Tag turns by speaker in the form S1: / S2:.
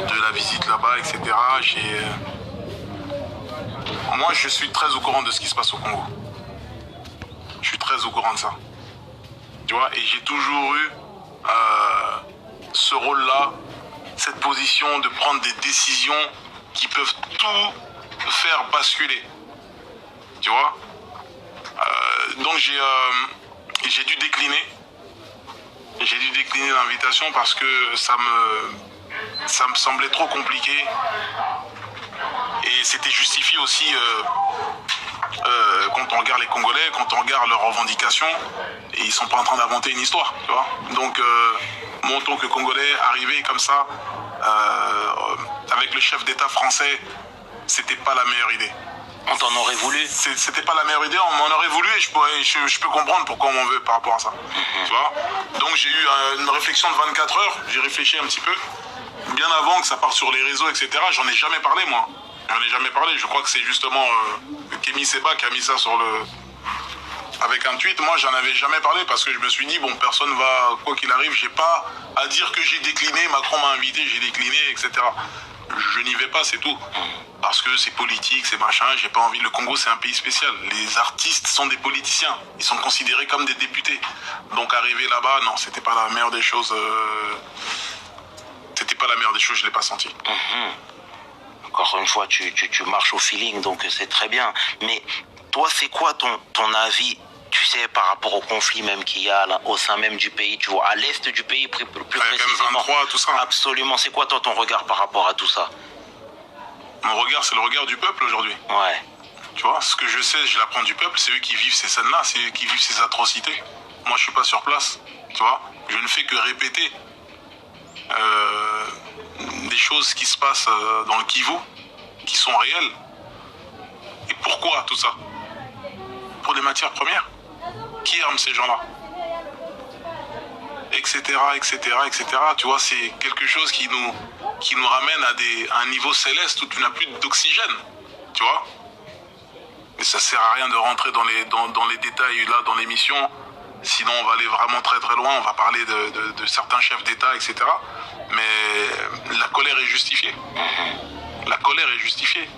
S1: de la visite là-bas, etc. Moi, je suis très au courant de ce qui se passe au Congo. Je suis très au courant de ça. Tu vois, et j'ai toujours eu ce rôle-là, cette position de prendre des décisions qui peuvent tout faire basculer. Tu vois, donc j'ai dû décliner. J'ai dû décliner l'invitation parce que ça me semblait trop compliqué. Et c'était justifié aussi quand on regarde les Congolais, quand on regarde leurs revendications, et ils sont pas en train d'inventer une histoire, tu vois. Donc, moi, en tant que Congolais, arriver comme ça, avec le chef d'État français, c'était pas la meilleure idée.
S2: On t'en aurait voulu?
S1: C'était pas la meilleure idée, on m'en aurait voulu, et je peux comprendre pourquoi on m'en veut par rapport à ça. Tu vois. Donc, j'ai eu une réflexion de 24 heures, j'ai réfléchi un petit peu, bien avant que ça parte sur les réseaux, etc. J'en ai jamais parlé, moi. J'en ai jamais parlé. Je crois que c'est justement Kémy Séba qui a mis ça sur avec un tweet. Moi, j'en avais jamais parlé parce que je me suis dit, bon, personne va, quoi qu'il arrive, j'ai pas à dire que j'ai décliné, Macron m'a invité, j'ai décliné, etc. Je n'y vais pas, c'est tout. Parce que c'est politique, c'est machin, j'ai pas envie. Le Congo, c'est un pays spécial. Les artistes sont des politiciens. Ils sont considérés comme des députés. Donc, arriver là-bas, non, c'était pas la meilleure des choses. C'était pas la meilleure des choses, je l'ai pas senti.
S2: Encore une fois, tu marches au feeling, donc c'est très bien. Mais toi, c'est quoi ton avis, tu sais, par rapport au conflit même qu'il y a là, au sein même du pays, tu vois, à l'est du pays plus précisément.
S1: M23, tout ça.
S2: Absolument. C'est quoi toi ton regard par rapport à tout ça?
S1: Mon regard, c'est le regard du peuple aujourd'hui.
S2: Ouais.
S1: Tu vois, ce que je sais, je l'apprends du peuple, c'est eux qui vivent ces scènes-là, c'est eux qui vivent ces atrocités. Moi, je suis pas sur place, tu vois. Je ne fais que répéter des choses qui se passent dans le Kivu, qui sont réelles. Et pourquoi tout ça? Pour des matières premières. Qui arme ces gens-là? Etc., etc., etc. Tu vois, c'est quelque chose qui nous ramène à un niveau céleste où tu n'as plus d'oxygène. Tu vois? Mais ça sert à rien de rentrer dans les détails là dans l'émission. Sinon, on va aller vraiment très très loin. On va parler de certains chefs d'État, etc. Mais la colère est justifiée. La colère est justifiée.